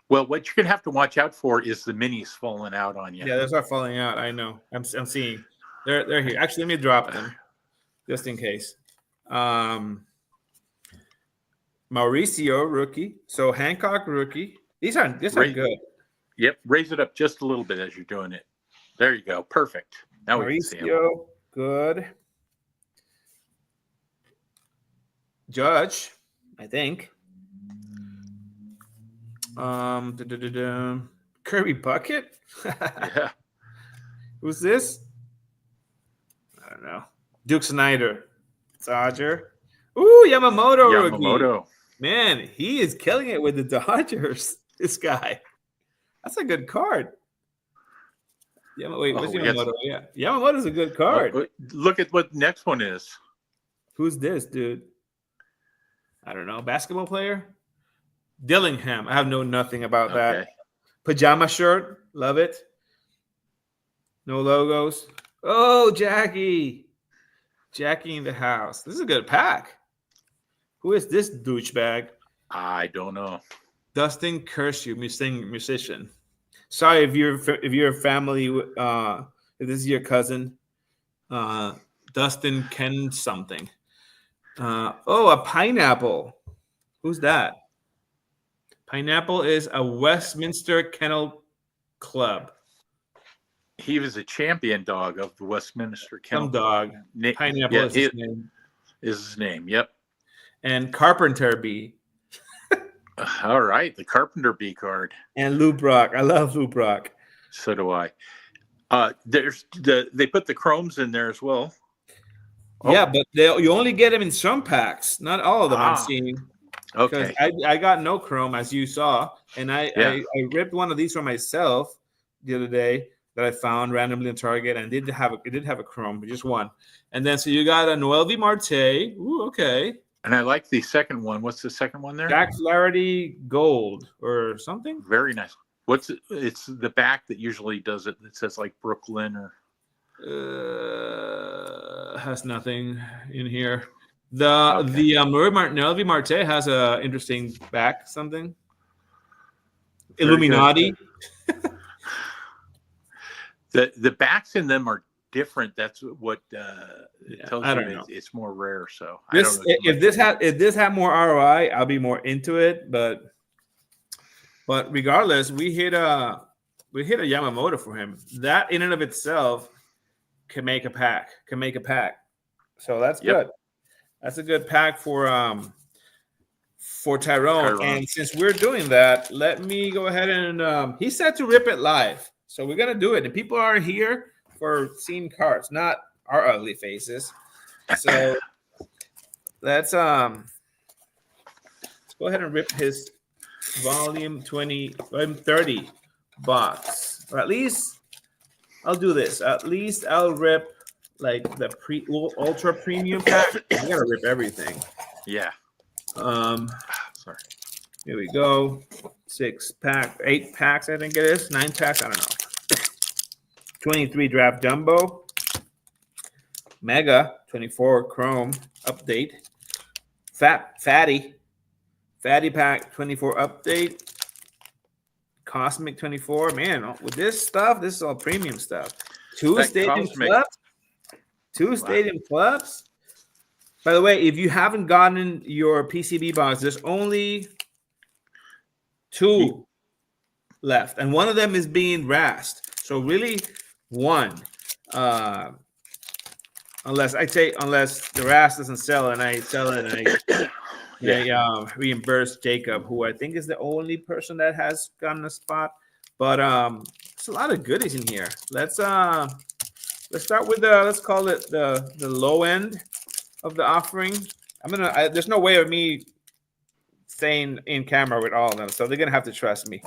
Well, what you're gonna have to watch out for is the minis falling out on you. Yeah, those are falling out. I know. I'm seeing. They're here. Actually, let me drop them just in case. Mauricio rookie. So Hancock rookie. These are good. Yep. Raise it up just a little bit as you're doing it. There you go. Perfect. Now we can see him. Good. Judge, I think. Kirby Bucket. Yeah. Who's this? I don't know. Duke Snyder. Dodger. Ooh, Yamamoto rookie. Man, he is killing it with the Dodgers. This guy. That's a good card. What's Yamamoto? Yeah, Yamamoto's a good card. Look at what the next one is. Who's this, dude? I don't know. Basketball player? Dillingham. I have known nothing about that. Pajama shirt. Love it. No logos. Oh, Jackie. Jackie in the house. This is a good pack. Who is this douchebag? I don't know. Dustin Kershaw, musician. Sorry if you're a family. If this is your cousin, Dustin Ken something. A pineapple. Who's that? Pineapple is a Westminster Kennel Club. He was a champion dog of the Westminster Kennel Club. Pineapple is his name. Is his name? Yep. And Carpenter Bee. All right, the Carpenter Bee card. And Lou Brock. I love Lou Brock. So do I. They put the chromes in there as well. Yeah, but you only get them in some packs. Not all of them I'm seeing. Okay. I got no chrome, as you saw, and I ripped one of these for myself the other day that I found randomly in Target, and it did have a chrome, but just one. And then so you got a Noel V. Marte. Ooh, okay. And I like the second one. What's the second one there? Jack Flaherty Gold or something. Very nice. It's the back that usually does it. It says like Brooklyn or has nothing in here. Noel V. Marte has a interesting back something. Very Illuminati. The backs in them are different. That's what it tells you. It's more rare. So if this had more ROI, I'll be more into it. But regardless, we hit a Yamamoto for him. That in and of itself can make a pack. So that's good. That's a good pack for Tyrone. And since we're doing that, let me go ahead and he said to rip it live. So we're gonna do it. And people are here for seeing cards, not our ugly faces. So let's go ahead and rip his volume 30 box. Or at least I'll do this. At least I'll rip like the ultra premium pack. I gotta rip everything. Yeah. Sorry. Here we go. 8 packs, I think it is. 9 packs, I don't know. 23 draft Dumbo. Mega 24 Chrome update. Fatty pack 24 update. Cosmic 24. Man, with this stuff, this is all premium stuff. 2 stadium clubs. 2 stadium clubs. By the way, if you haven't gotten your PCB box, there's only 2 left, and one of them is being rasped. So really, 1. Unless the RAS doesn't sell and I sell it and I reimburse Jacob, who I think is the only person that has gotten a spot. But there's a lot of goodies in here. Let's start with let's call it the low end of the offering. There's no way of me staying in camera with all of them, so they're gonna have to trust me.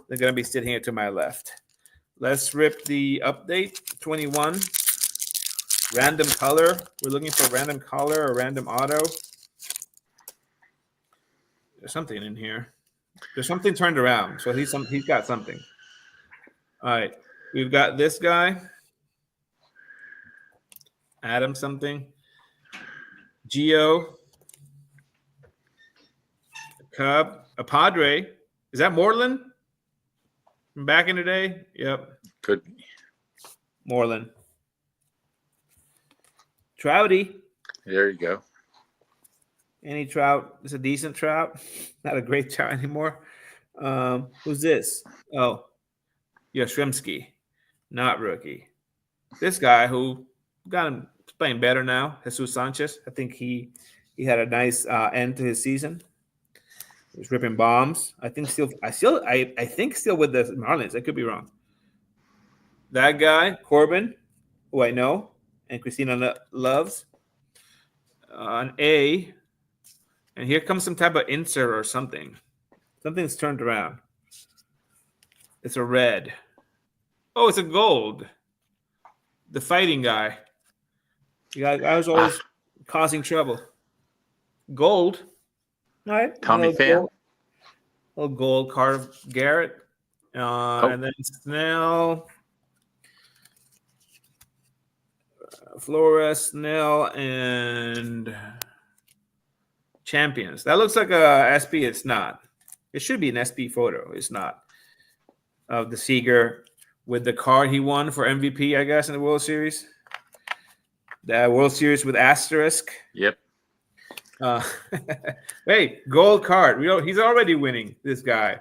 They're gonna be sitting here to my left. Let's rip the update 21. Random color. We're looking for random color or random auto. There's something in here. There's something turned around, so he's got something. All right, we've got this guy. Adam something. Geo. Cub. A Padre. Is that Moreland? From back in the day? Yep. Could be. Moreland. Trouty. There you go. Any trout? It's a decent trout. Not a great trout anymore. Who's this? Oh, Yastrzemski. Not rookie. This guy who got him playing better now, Jesus Sanchez. I think he had a nice end to his season. He's ripping bombs. I think still with the Marlins. I could be wrong. That guy, Corbin, who I know, and Christina loves. An A. And here comes some type of insert or something. Something's turned around. It's a red. Oh, it's a gold. The fighting guy. I was always causing trouble. Gold. All right. Tommy Pham. Little gold card Garrett. And then Snell. Flores, Snell, and Champions. That looks like a SP. It's not. It should be an SP photo. It's not. Of the Seager with the card he won for MVP, I guess, in the World Series. The World Series with asterisk. Yep. Hey, gold card. He's already winning, this guy.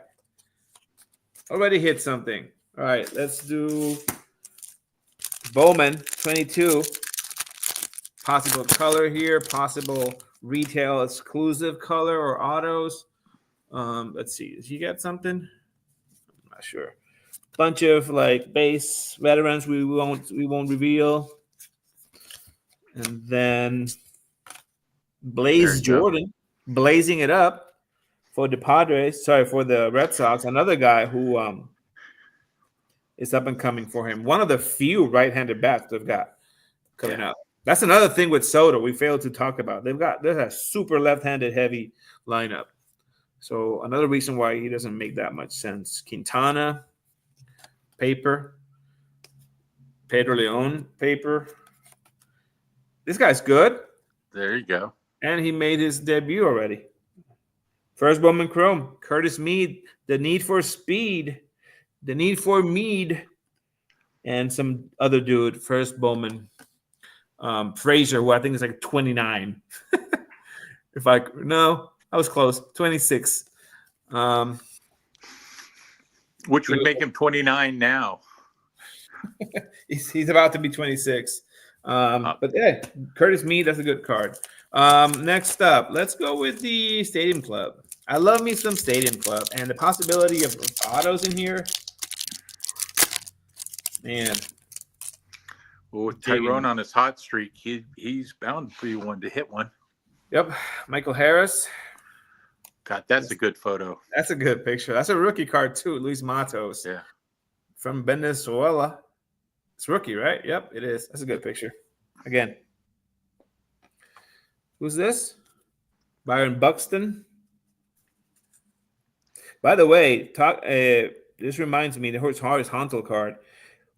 Already hit something. All right, let's do Bowman, 22. Possible color here. Possible retail exclusive color or autos. Let's see. Did he get something? I'm not sure. Bunch of like base veterans we won't reveal. And then Blaze Jordan blazing it up for the Padres. Sorry, for the Red Sox. Another guy who is up and coming for him. One of the few right-handed bats they've got coming out. That's another thing with Soto we failed to talk about. There's a super left-handed heavy lineup. So another reason why he doesn't make that much sense. Quintana, paper. Pedro Leon, paper. This guy's good. There you go. And he made his debut already. First Bowman Chrome. Curtis Mead. The Need for Speed. The Need for Mead. And some other dude. First Bowman. Frazier, who I think is like 29. No, I was close. 26. Which would make him 29 now. He's about to be 26. But yeah, Curtis Mead, that's a good card. Next up, let's go with the Stadium Club. I love me some Stadium Club, and the possibility of autos in here. Man. Well, with Tyrone on his hot streak, he's bound to be one to hit one. Yep. Michael Harris. God, that's a good photo. That's a good picture. That's a rookie card, too. Luis Matos. Yeah. From Venezuela. It's rookie, right? Yep, it is. That's a good picture. Again. Who's this? Byron Buxton. By the way, this reminds me, the horizontal card.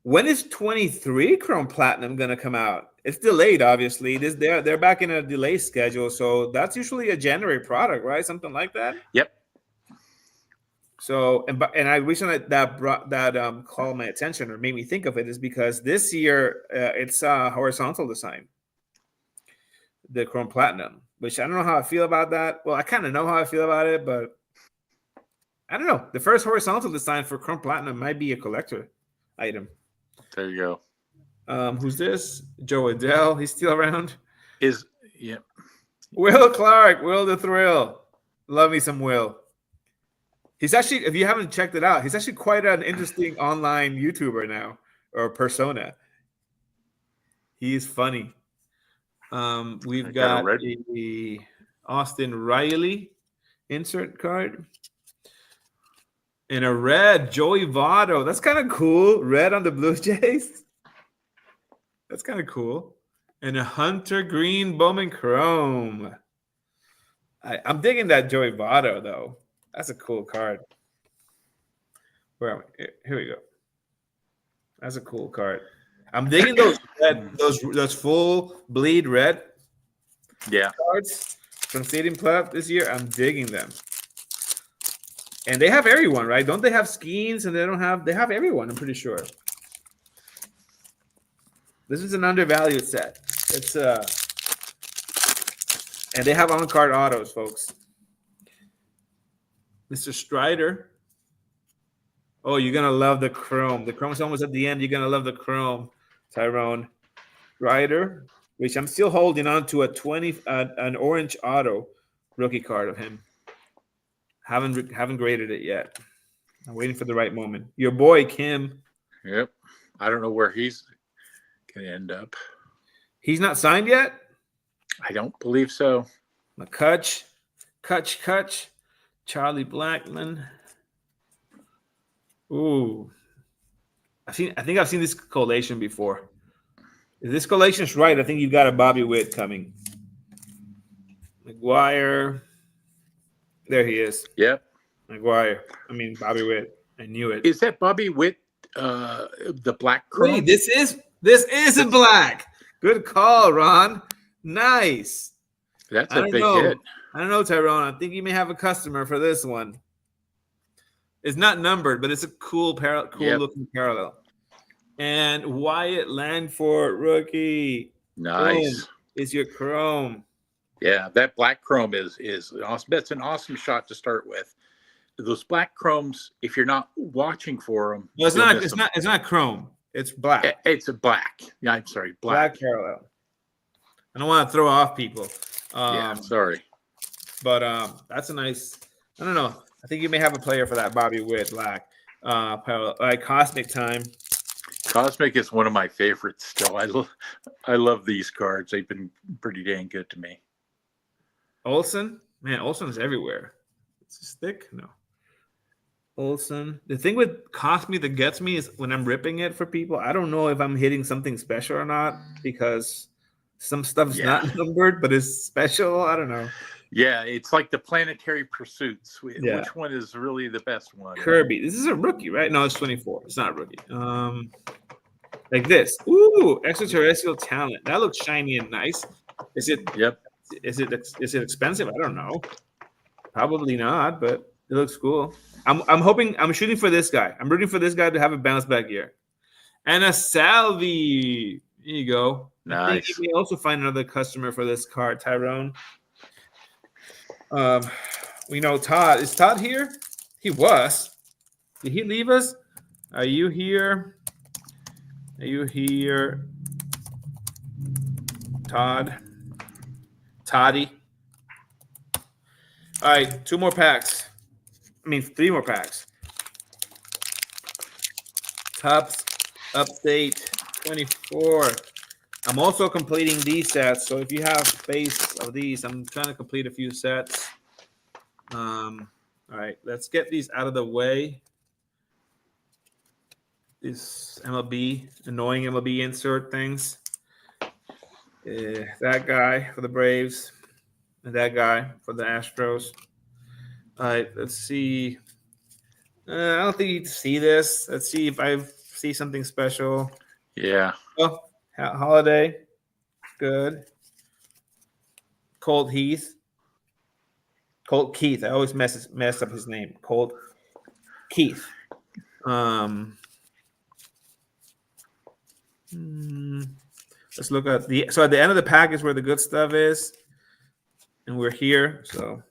When is 23 Chrome Platinum going to come out? It's delayed, obviously. They're back in a delay schedule, so that's usually a January product, right? Something like that. Yep. So, and I recently that called my attention or made me think of it is because this year it's horizontal design, the Chrome Platinum, which I don't know how I feel about that. Well, I kind of know how I feel about it, but I don't know. The first horizontal design for Chrome Platinum might be a collector item. There you go. Who's this? Joe Adele. He's still around. Yeah. Will Clark. Will the Thrill. Love me some Will. He's actually, if you haven't checked it out, he's actually quite an interesting online YouTuber now or persona. He's funny. We've I got a got red. a Austin Riley insert card. And a red Joey Votto. That's kind of cool. Red on the Blue Jays. That's kind of cool. And a Hunter Green Bowman Chrome. I'm digging that Joey Votto, though. That's a cool card. Where am I? Here we go. That's a cool card. I'm digging those those full bleed red cards from Stadium Club this year. I'm digging them. And they have everyone, right? Don't they have Skeens and they have everyone, I'm pretty sure. This is an undervalued set. It's and they have on-card autos, folks. Mr. Strider. Oh, you're gonna love the chrome. The chrome's almost at the end. You're gonna love the chrome, Tyrone. Strider, which I'm still holding on to an orange auto rookie card of him. Haven't graded it yet. I'm waiting for the right moment. Your boy Kim. Yep. I don't know where he's going to end up. He's not signed yet? I don't believe so. McCutch. Charlie Blackman. Ooh. I think I've seen this collation before. If this collation is right, I think you've got a Bobby Witt coming. McGuire. There he is. Yep. Bobby Witt. I knew it. Is that Bobby Witt, the black chrome? Wait, this is a black. Good call, Ron. Nice. That's a big hit. I don't know, Tyrone. I think you may have a customer for this one. It's not numbered, but it's a cool looking parallel. And Wyatt Langford, rookie. Nice. Boom. Is your chrome. Yeah, that black chrome is awesome. That's an awesome shot to start with. Those black chromes, if you're not watching for them, No, it's not chrome. It's black. It's a black. Yeah, I'm sorry, black parallel. I don't want to throw off people. Yeah, I'm sorry. But that's a nice. I don't know. I think you may have a player for that Bobby Witt black parallel. Cosmic Time. Cosmic is one of my favorites still. I love these cards. They've been pretty dang good to me. Olsen? Man, Olsen's everywhere. It's this thick? No. Olsen. The thing with Cosmic that gets me is when I'm ripping it for people, I don't know if I'm hitting something special or not because some stuff's not numbered, but it's special. I don't know. Yeah, it's like the Planetary Pursuits. Which one is really the best one? Kirby. This is a rookie, right? No, it's 24. It's not a rookie. Like this. Ooh, extraterrestrial talent. That looks shiny and nice. Is it? Yep. Is it expensive? I don't know. Probably not, but it looks cool. I'm shooting for this guy. I'm rooting for this guy to have a bounce back year. And a Salvi. There you go. Nice. I think you may also find another customer for this card, Tyrone. We know Todd. Is Todd here? He was. Did he leave us? Are you here? Are you here? Todd. Toddy. All right, 3 more packs. Tubs Update 24. I'm also completing these sets, so if you have space of these, I'm trying to complete a few sets. All right, let's get these out of the way. These annoying MLB insert things. That guy for the Braves, and that guy for the Astros. All right, let's see. I don't think you can see this. Let's see if I see something special. Yeah. Oh, Holiday. Good. Colt Keith. I always mess up his name. Colt Keith. Let's look at at the end of the pack is where the good stuff is. And we're here. So,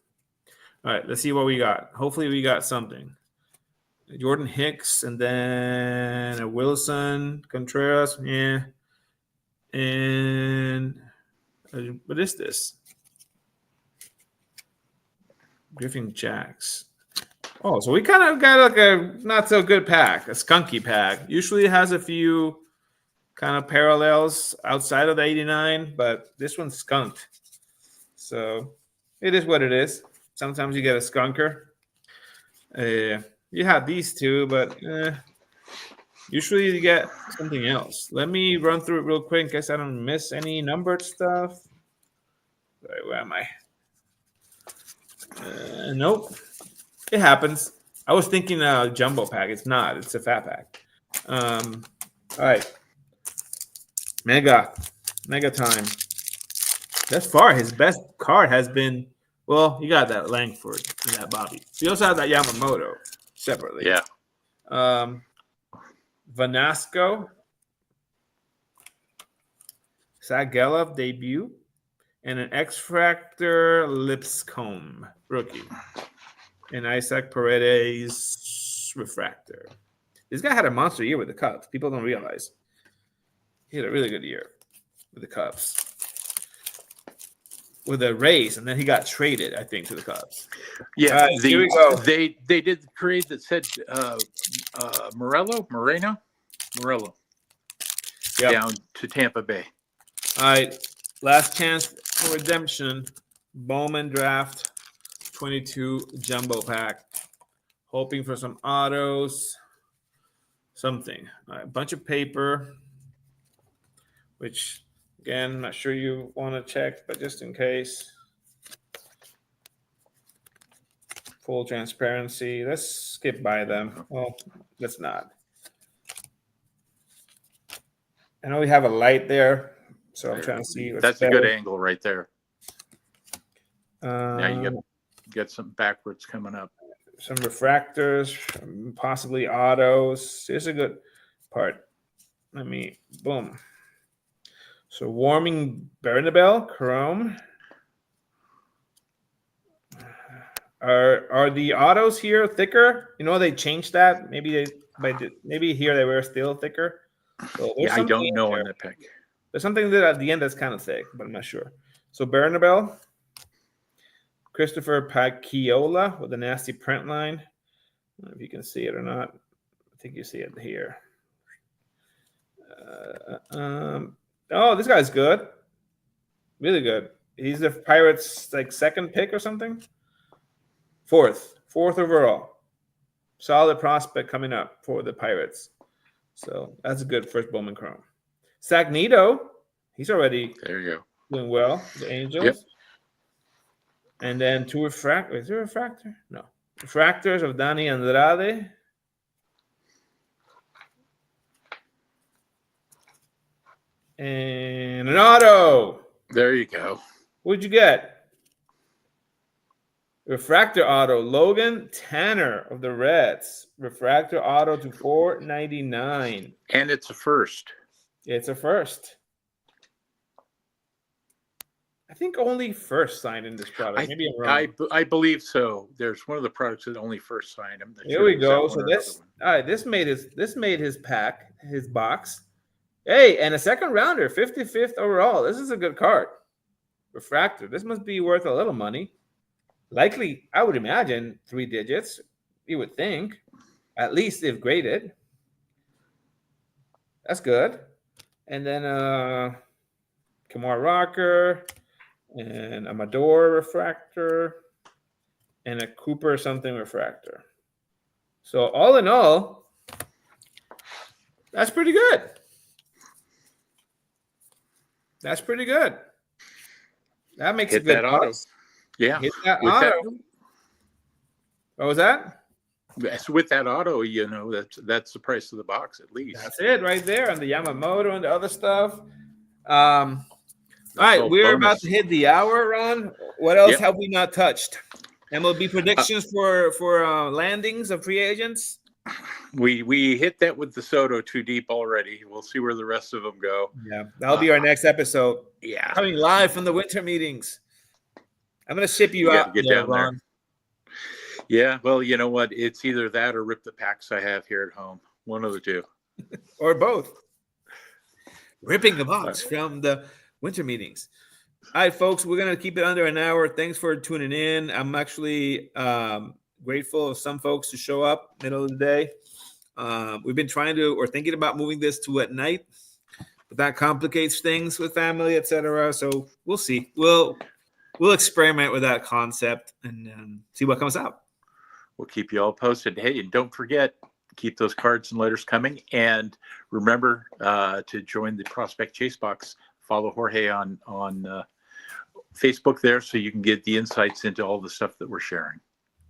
all right, let's see what we got. Hopefully we got something. Jordan Hicks and then a Wilson Contreras. Yeah. And what is this? Griffin Jacks. Oh, so we kind of got like a not so good pack, a skunky pack. Usually it has a few kind of parallels outside of the 89, but this one's skunked. So it is what it is. Sometimes you get a skunker. You have these two, but usually you get something else. Let me run through it real quick in case I don't miss any numbered stuff. Sorry, where am I? Nope. It happens. I was thinking a jumbo pack. It's not. It's a fat pack. All right. Mega time. Thus far, his best card has been, well, you got that Langford and that Bobby. So you also have that Yamamoto separately. Yeah. Vanasco, Sagelov debut, and an X-Fractor Lipscomb rookie. And Isaac Paredes refractor. This guy had a monster year with the Cubs. People don't realize. He had a really good year with the Cubs. With the Rays, and then he got traded, I think, to the Cubs. Yeah, here we go. They did the trade that said Morello down to Tampa Bay. All right, last chance for redemption. Bowman draft 22 jumbo pack. Hoping for some autos, something. All right, a bunch of paper, which again, I'm not sure you want to check, but just in case. Full transparency. Let's skip by them. Well, let's not. I know we have a light there, so I'm trying to see. That's better. A good angle right there. Now you get some backwards coming up. Some refractors, possibly autos. Here's a good part. Let me, boom. So warming Bernabel, Chrome. Are the autos here thicker? You know, they changed that. Maybe here they were still thicker. So yeah, I don't know on the pick. There's something that at the end that's kind of thick, but I'm not sure. So Bernabel, Christopher Pacchiola with a nasty print line. I don't know if you can see it or not. I think you see it here. Oh, this guy's good. Really good. He's the Pirates' second pick or something. Fourth overall. Solid prospect coming up for the Pirates. So that's a good first Bowman Chrome. Sagnito, he's already doing well. The Angels. Yep. And then two refractors. Is there a refractor? No. Refractors of Danny Andrade. And an auto. There you go. What'd you get? Refractor auto, Logan Tanner of the Reds. Refractor auto to 499. And it's a first. It's a first. I think only first signed in this product. Maybe I'm wrong. I believe so. There's one of the products that only first signed. Here we go. So this made his pack, his box. Hey, and a second rounder, 55th overall. This is a good card. Refractor. This must be worth a little money. Likely, I would imagine 3 digits. You would think, at least if graded. That's good. And then Kamar Rocker and Amador refractor and a Cooper something refractor. So all in all, that's pretty good. That's pretty good. That makes a good auto. Yeah. Hit that auto. What was that? With that auto, that's the price of the box at least. That's it right there. And the Yamamoto and the other stuff. All right, we're about to hit the hour, Ron. What else have we not touched? MLB predictions for landings of free agents? We hit that with the Soto too deep already. We'll see where the rest of them go. Yeah, that'll be our next episode. Yeah. Coming live from the winter meetings. I'm going to ship you out. Get down there. Yeah, well, you know what? It's either that or rip the packs I have here at home. One of the two. Or both. Ripping the box from the winter meetings. All right, folks, we're going to keep it under an hour. Thanks for tuning in. I'm actually grateful of some folks to show up middle of the day. We've been thinking about moving this to at night. that complicates things with family, etc. So we'll see. We'll experiment with that concept and see what comes out. We'll keep you all posted. Hey, and don't forget, keep those cards and letters coming. And remember to join the Prospect Chase Box. Follow Jorge on Facebook there so you can get the insights into all the stuff that we're sharing.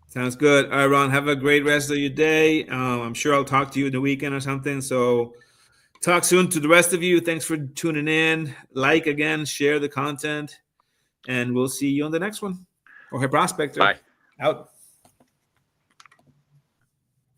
Sounds good. All right, Ron, have a great rest of your day. I'm sure I'll talk to you in the weekend or something. So talk soon to the rest of you. Thanks for tuning in. Like again, share the content, and we'll see you on the next one. Jorge Prospector. Bye. Out.